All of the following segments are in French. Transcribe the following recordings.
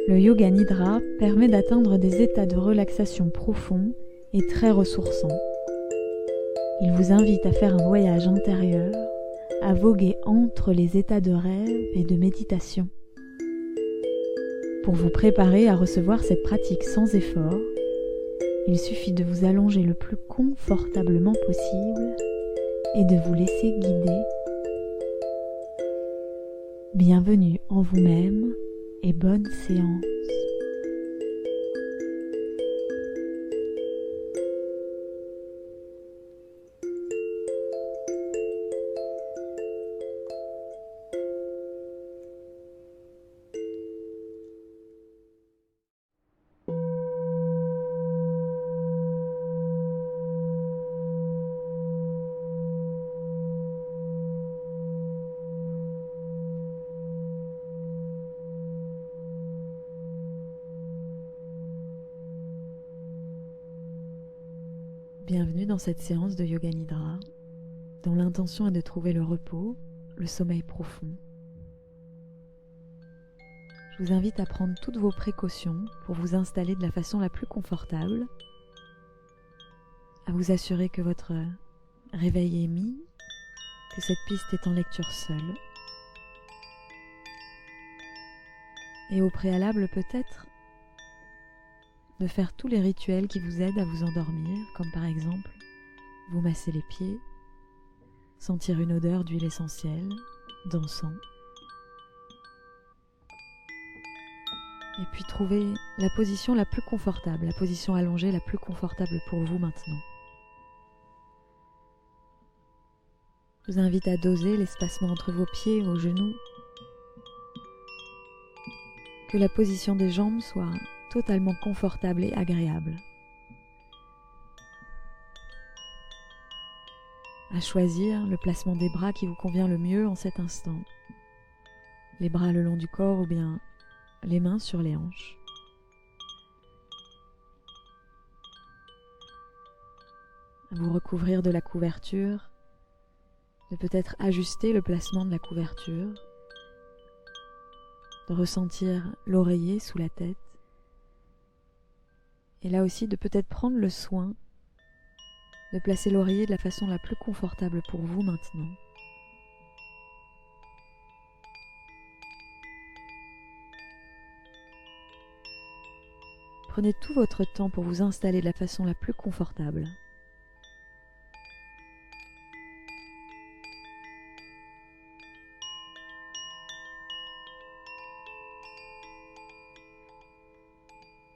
Le Yoga Nidra permet d'atteindre des états de relaxation profonds et très ressourçants. Il vous invite à faire un voyage intérieur, à voguer entre les états de rêve et de méditation. Pour vous préparer à recevoir cette pratique sans effort, il suffit de vous allonger le plus confortablement possible et de vous laisser guider. Bienvenue en vous-même et bonne séance. Bienvenue dans cette séance de Yoga Nidra, dont l'intention est de trouver le repos, le sommeil profond. Je vous invite à prendre toutes vos précautions pour vous installer de la façon la plus confortable, à vous assurer que votre réveil est mis, que cette piste est en lecture seule, et au préalable peut-être de faire tous les rituels qui vous aident à vous endormir, comme par exemple vous masser les pieds, sentir une odeur d'huile essentielle, d'encens, et puis trouver la position la plus confortable, la position allongée la plus confortable pour vous maintenant. Je vous invite à doser l'espacement entre vos pieds et vos genoux, que la position des jambes soit totalement confortable et agréable. À choisir le placement des bras qui vous convient le mieux en cet instant. Les bras le long du corps ou bien les mains sur les hanches. À vous recouvrir de la couverture, de peut-être ajuster le placement de la couverture, de ressentir l'oreiller sous la tête. Et là aussi, de peut-être prendre le soin de placer l'oreiller de la façon la plus confortable pour vous maintenant. Prenez tout votre temps pour vous installer de la façon la plus confortable.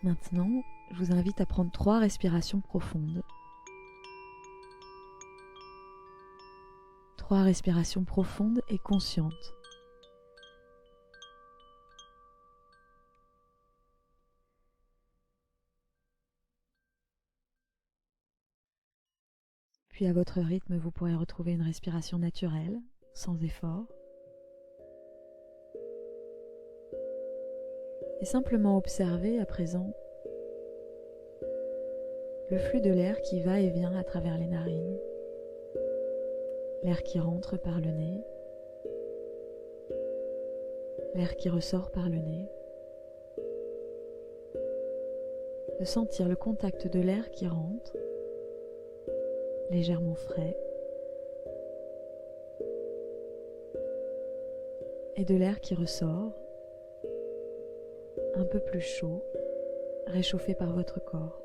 Maintenant, je vous invite à prendre 3 respirations profondes. 3 respirations profondes et conscientes. Puis à votre rythme, vous pourrez retrouver une respiration naturelle, sans effort. Et simplement observer à présent le flux de l'air qui va et vient à travers les narines, l'air qui rentre par le nez, l'air qui ressort par le nez, de sentir le contact de l'air qui rentre, légèrement frais, et de l'air qui ressort, un peu plus chaud, réchauffé par votre corps.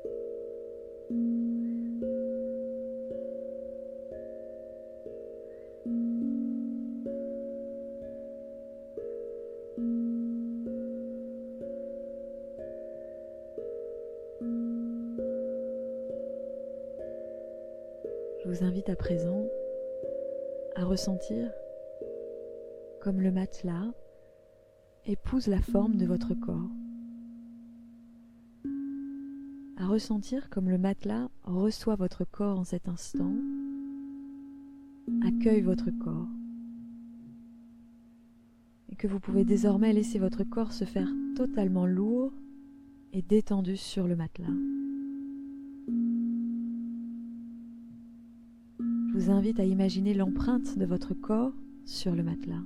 Je vous invite à présent à ressentir comme le matelas épouse la forme de votre corps. À ressentir comme le matelas reçoit votre corps en cet instant, accueille votre corps, et que vous pouvez désormais laisser votre corps se faire totalement lourd et détendu sur le matelas. Je vous invite à imaginer l'empreinte de votre corps sur le matelas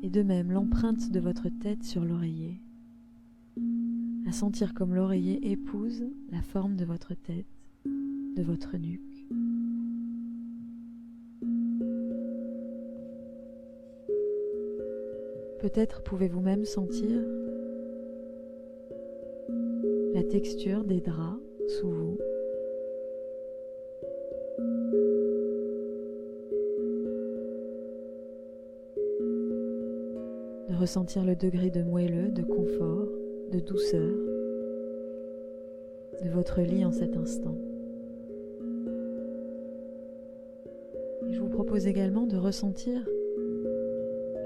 et de même l'empreinte de votre tête sur l'oreiller, à sentir comme l'oreiller épouse la forme de votre tête, de votre nuque. Peut-être pouvez-vous même sentir la texture des draps sous vous. De ressentir le degré de moelleux, de confort, de douceur de votre lit en cet instant. Et je vous propose également de ressentir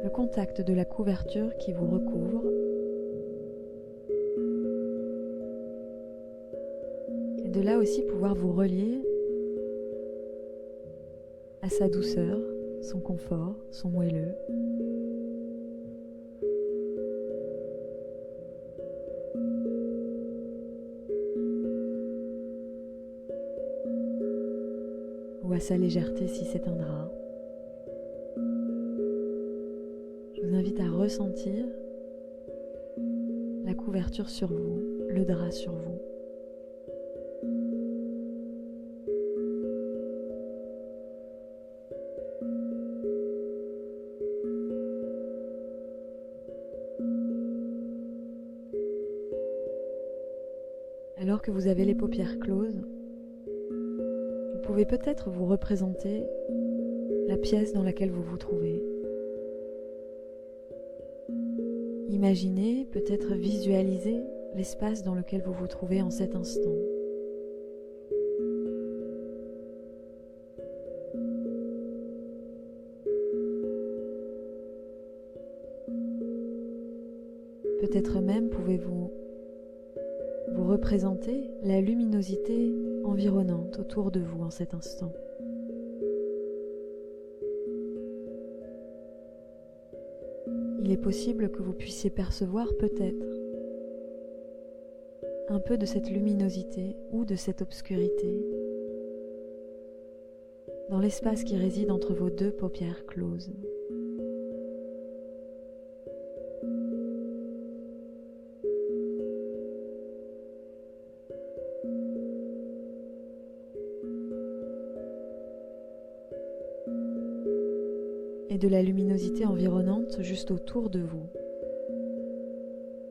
le contact de la couverture qui vous recouvre et de là aussi pouvoir vous relier à sa douceur, son confort, son moelleux. Ou à sa légèreté si c'est un drap. Je vous invite à ressentir la couverture sur vous, le drap sur vous. Alors que vous avez les paupières closes, vous pouvez peut-être vous représenter la pièce dans laquelle vous vous trouvez. Imaginez, peut-être visualiser l'espace dans lequel vous vous trouvez en cet instant. Peut-être même pouvez-vous vous représenter la luminosité environnante autour de vous en cet instant. Il est possible que vous puissiez percevoir peut-être un peu de cette luminosité ou de cette obscurité dans l'espace qui réside entre vos deux paupières closes. Et de la luminosité environnante juste autour de vous.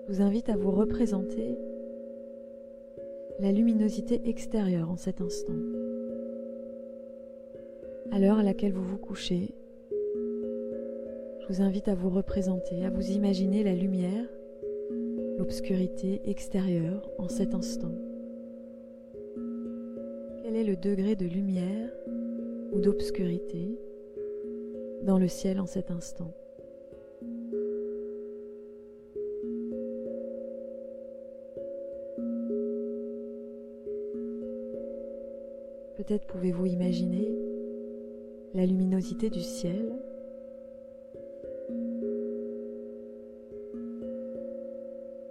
Je vous invite à vous représenter la luminosité extérieure en cet instant. À l'heure à laquelle vous vous couchez, je vous invite à vous représenter, à vous imaginer la lumière, l'obscurité extérieure en cet instant. Quel est le degré de lumière ou d'obscurité dans le ciel en cet instant? Peut-être pouvez-vous imaginer la luminosité du ciel,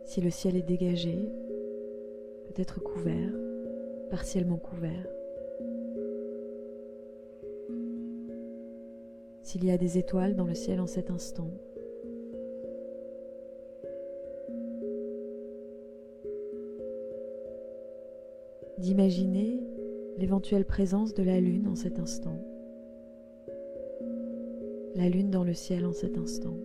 si le ciel est dégagé, peut-être couvert, partiellement couvert. S'il y a des étoiles dans le ciel en cet instant. D'imaginer l'éventuelle présence de la lune en cet instant. La lune dans le ciel en cet instant.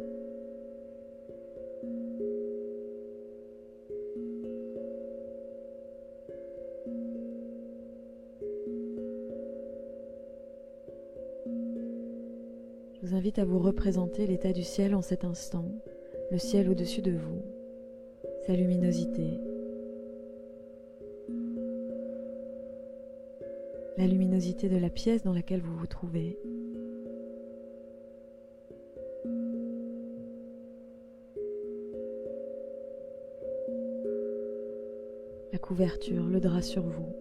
Je vous invite à vous représenter l'état du ciel en cet instant, le ciel au-dessus de vous, sa luminosité, la luminosité de la pièce dans laquelle vous vous trouvez. La couverture, le drap sur vous.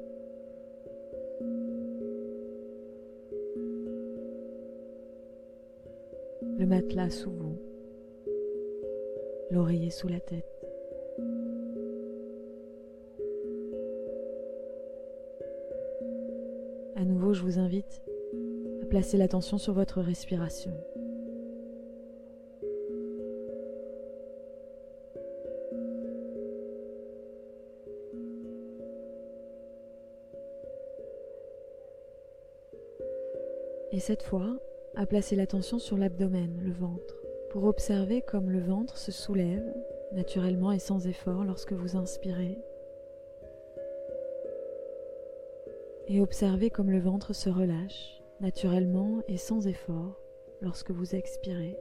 Le matelas sous vous, l'oreiller sous la tête. À nouveau, je vous invite à placer l'attention sur votre respiration. Et cette fois, à placer l'attention sur l'abdomen, le ventre, pour observer comme le ventre se soulève naturellement et sans effort lorsque vous inspirez, et observez comme le ventre se relâche naturellement et sans effort lorsque vous expirez.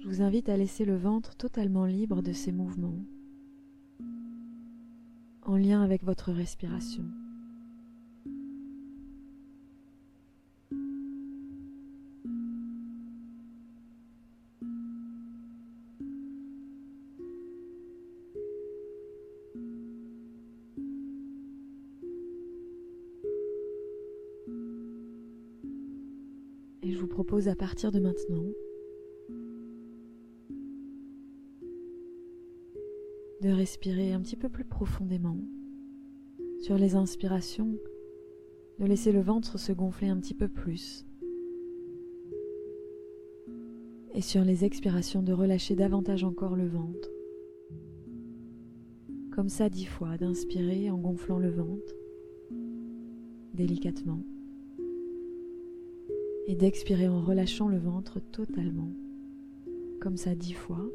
Je vous invite à laisser le ventre totalement libre de ses mouvements, en lien avec votre respiration. Et je vous propose à partir de maintenant de respirer un petit peu plus profondément. Sur les inspirations, de laisser le ventre se gonfler un petit peu plus. Et sur les expirations, de relâcher davantage encore le ventre. Comme ça 10 fois, d'inspirer en gonflant le ventre, délicatement. Et d'expirer en relâchant le ventre totalement. Comme ça 10 fois,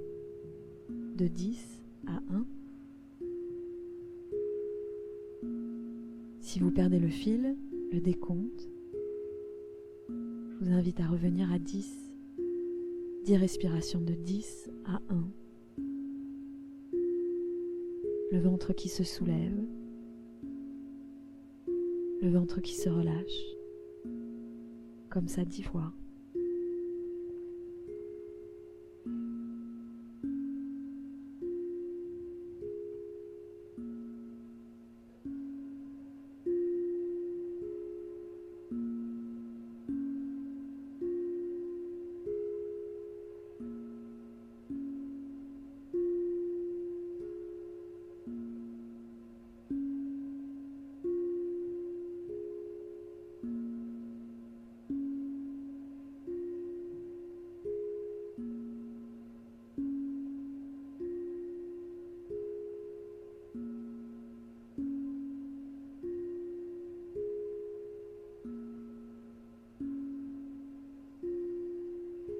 de 10 à 1. Si vous perdez le fil, le décompte, je vous invite à revenir à 10. 10 respirations de 10 à 1. Le ventre qui se soulève, le ventre qui se relâche, comme ça 10 fois.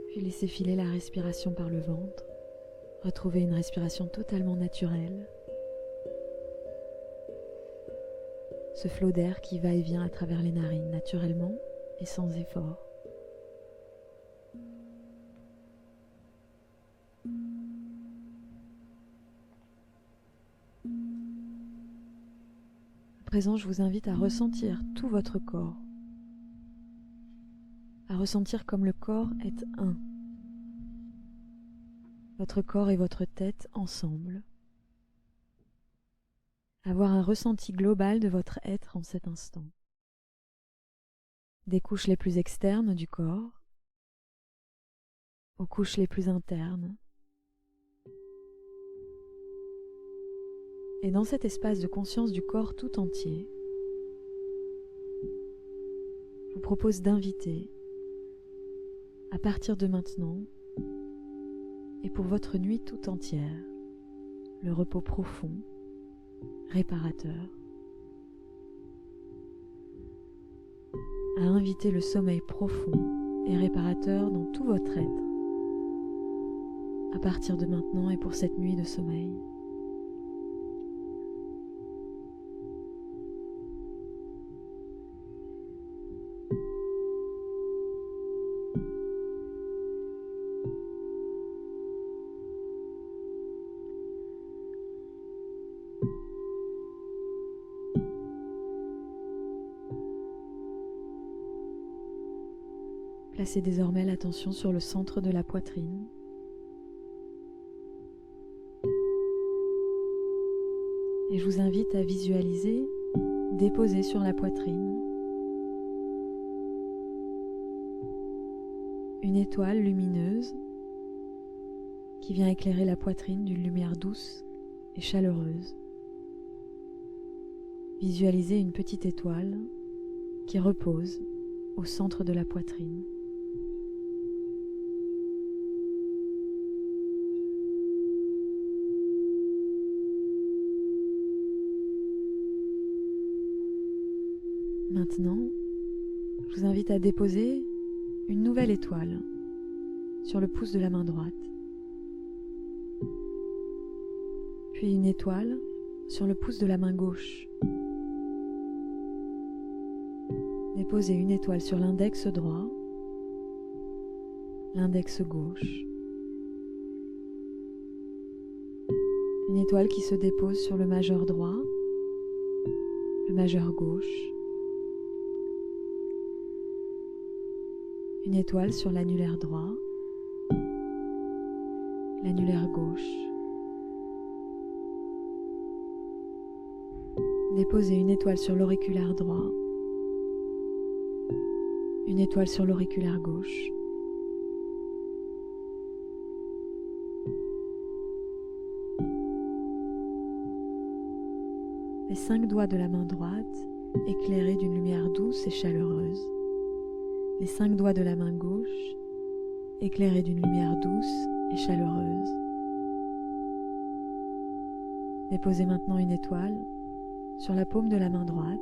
Puis laissez filer la respiration par le ventre. Retrouvez une respiration totalement naturelle. Ce flot d'air qui va et vient à travers les narines naturellement et sans effort. À présent, je vous invite à ressentir tout votre corps. À ressentir comme le corps est un. Votre corps et votre tête ensemble. Avoir un ressenti global de votre être en cet instant. Des couches les plus externes du corps aux couches les plus internes. Et dans cet espace de conscience du corps tout entier, je vous propose d'inviter, à partir de maintenant, et pour votre nuit tout entière, le repos profond, réparateur, à inviter le sommeil profond et réparateur dans tout votre être, à partir de maintenant et pour cette nuit de sommeil. Placez désormais l'attention sur le centre de la poitrine. Et je vous invite à visualiser, déposer sur la poitrine, une étoile lumineuse qui vient éclairer la poitrine d'une lumière douce et chaleureuse. Visualisez une petite étoile qui repose au centre de la poitrine. Maintenant, je vous invite à déposer une nouvelle étoile sur le pouce de la main droite, puis une étoile sur le pouce de la main gauche. Déposez une étoile sur l'index droit, l'index gauche, une étoile qui se dépose sur le majeur droit, le majeur gauche, une étoile sur l'annulaire droit, l'annulaire gauche. Déposez une étoile sur l'auriculaire droit, une étoile sur l'auriculaire gauche. Les 5 doigts de la main droite éclairés d'une lumière douce et chaleureuse. Les 5 doigts de la main gauche éclairés d'une lumière douce et chaleureuse. Déposez maintenant une étoile sur la paume de la main droite,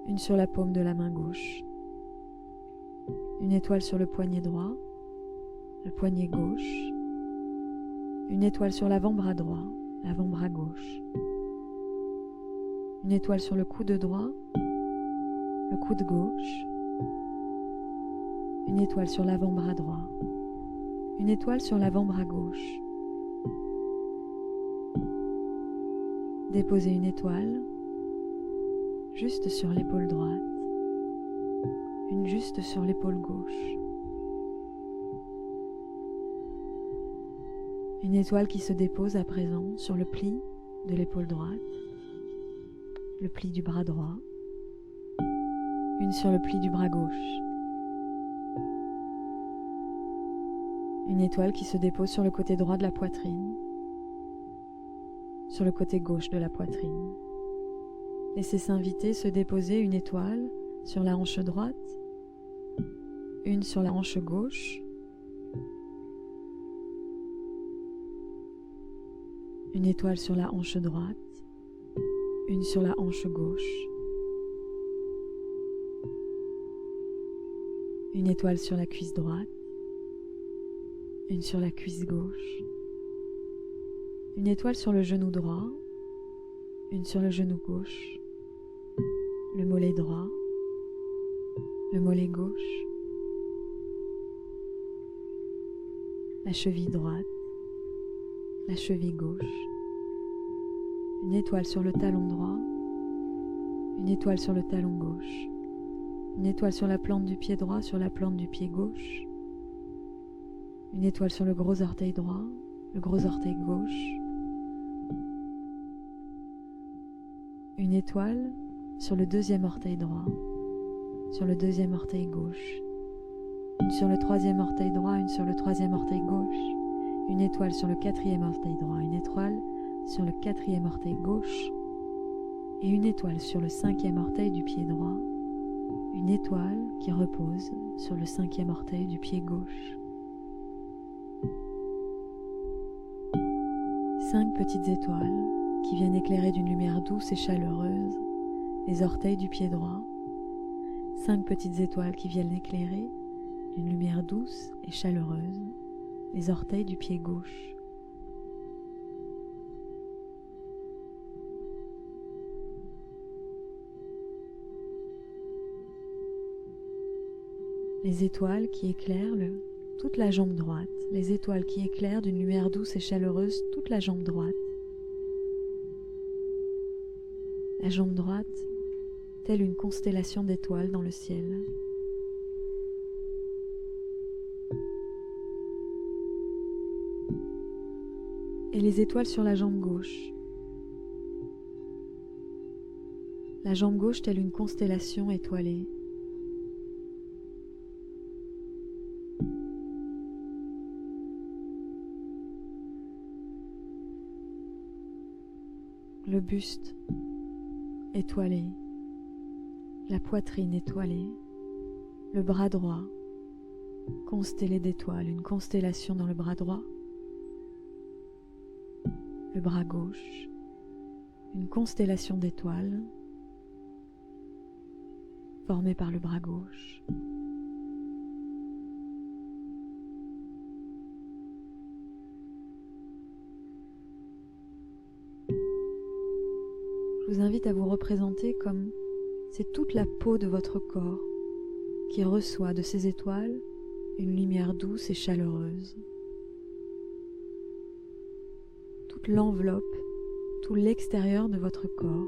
une sur la paume de la main gauche, une étoile sur le poignet droit, le poignet gauche, une étoile sur l'avant-bras droit, l'avant-bras gauche, une étoile sur le coude droit, le coude gauche, une étoile sur l'avant-bras droit, une étoile sur l'avant-bras gauche. Déposez une étoile juste sur l'épaule droite, une juste sur l'épaule gauche. Une étoile qui se dépose à présent sur le pli de l'épaule droite, le pli du bras droit, une sur le pli du bras gauche. Une étoile qui se dépose sur le côté droit de la poitrine, sur le côté gauche de la poitrine. Laissez s'inviter se déposer une étoile sur la hanche droite, une sur la hanche gauche, une étoile sur la hanche droite, une sur la hanche gauche, une étoile sur la cuisse droite, une sur la cuisse gauche, une étoile sur le genou droit, une sur le genou gauche, le mollet droit, le mollet gauche, la cheville droite, la cheville gauche, une étoile sur le talon droit, une étoile sur le talon gauche, une étoile sur la plante du pied droit, sur la plante du pied gauche, une étoile sur le gros orteil droit, le gros orteil gauche, une étoile sur le deuxième orteil droit, sur le deuxième orteil gauche, une sur le troisième orteil droit, une sur le troisième orteil gauche, une étoile sur le quatrième orteil droit, une étoile sur le quatrième orteil gauche et une étoile sur le cinquième orteil du pied droit, une étoile qui repose sur le cinquième orteil du pied gauche. 5 petites étoiles qui viennent éclairer d'une lumière douce et chaleureuse les orteils du pied droit, 5 petites étoiles qui viennent éclairer d'une lumière douce et chaleureuse les orteils du pied gauche. Les étoiles qui éclairent toute la jambe droite, les étoiles qui éclairent d'une lumière douce et chaleureuse toute la jambe droite. La jambe droite, telle une constellation d'étoiles dans le ciel. Et les étoiles sur la jambe gauche. La jambe gauche telle une constellation étoilée. Le buste étoilé, la poitrine étoilée, le bras droit constellé d'étoiles, une constellation dans le bras droit, le bras gauche, une constellation d'étoiles, formé par le bras gauche. Je vous invite à vous représenter comme c'est toute la peau de votre corps qui reçoit de ces étoiles une lumière douce et chaleureuse. Toute l'enveloppe, tout l'extérieur de votre corps,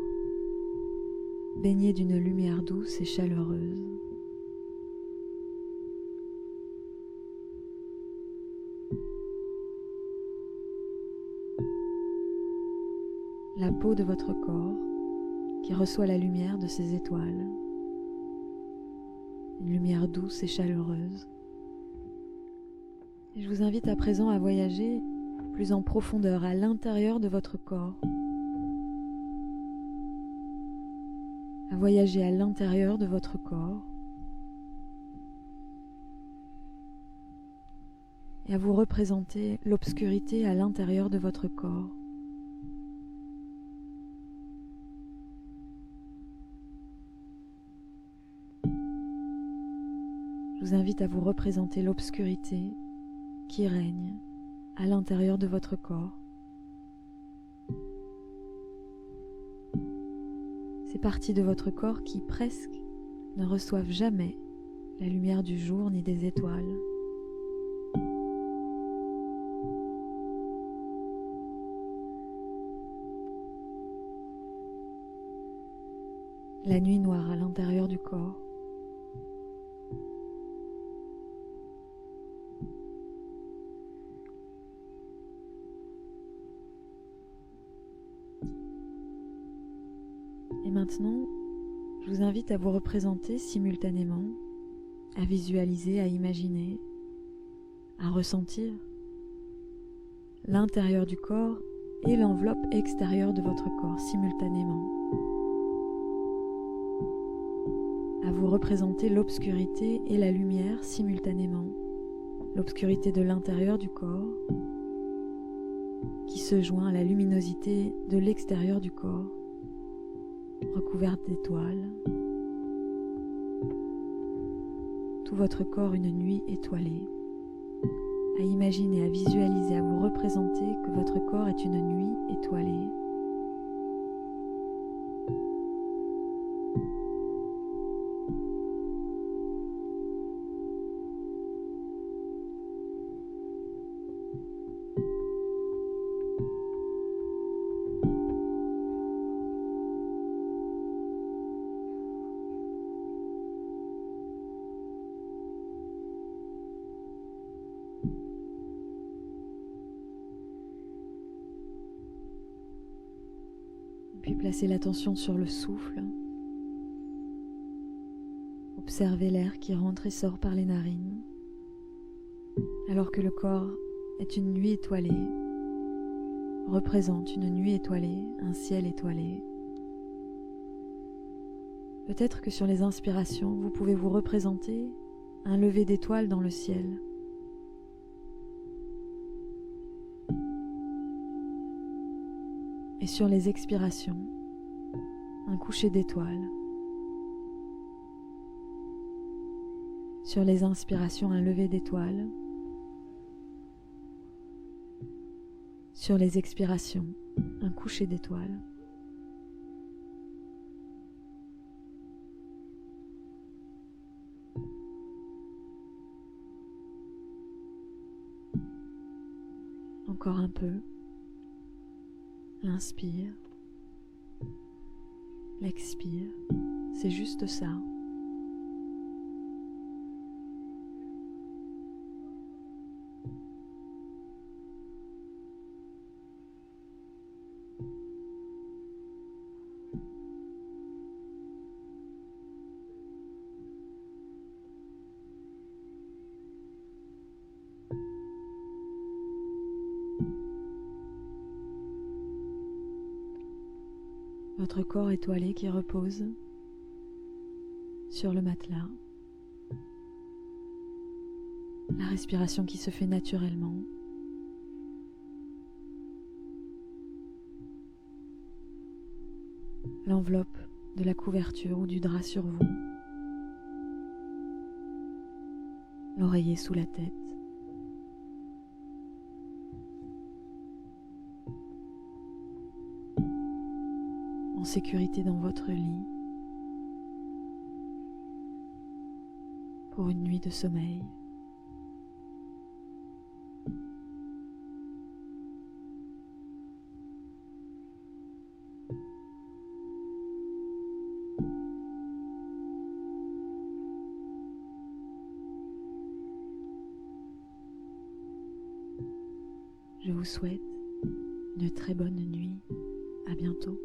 baigné d'une lumière douce et chaleureuse. La peau de votre corps qui reçoit la lumière de ces étoiles, une lumière douce et chaleureuse. Et je vous invite à présent à voyager plus en profondeur à l'intérieur de votre corps, à voyager à l'intérieur de votre corps et à vous représenter l'obscurité à l'intérieur de votre corps. Je vous invite à vous représenter l'obscurité qui règne à l'intérieur de votre corps. Ces parties de votre corps qui presque ne reçoivent jamais la lumière du jour ni des étoiles. La nuit noire à l'intérieur du corps. Et maintenant, je vous invite à vous représenter simultanément, à visualiser, à imaginer, à ressentir l'intérieur du corps et l'enveloppe extérieure de votre corps simultanément. À vous représenter l'obscurité et la lumière simultanément. L'obscurité de l'intérieur du corps qui se joint à la luminosité de l'extérieur du corps, recouverte d'étoiles. Tout votre corps une nuit étoilée. À imaginer, à visualiser, à vous représenter que votre corps est une nuit étoilée. Puis placez l'attention sur le souffle. Observez l'air qui rentre et sort par les narines, alors que le corps est une nuit étoilée, représente une nuit étoilée, un ciel étoilé. Peut-être que sur les inspirations, vous pouvez vous représenter un lever d'étoiles dans le ciel. Et sur les expirations, un coucher d'étoiles. Sur les inspirations, un lever d'étoiles. Sur les expirations, un coucher d'étoiles. Encore un peu. L'inspire, l'expire, c'est juste ça. Votre corps étoilé qui repose sur le matelas. La respiration qui se fait naturellement. L'enveloppe de la couverture ou du drap sur vous l'oreiller sous la tête. En sécurité dans votre lit pour une nuit de sommeil. Je vous souhaite une très bonne nuit. À bientôt.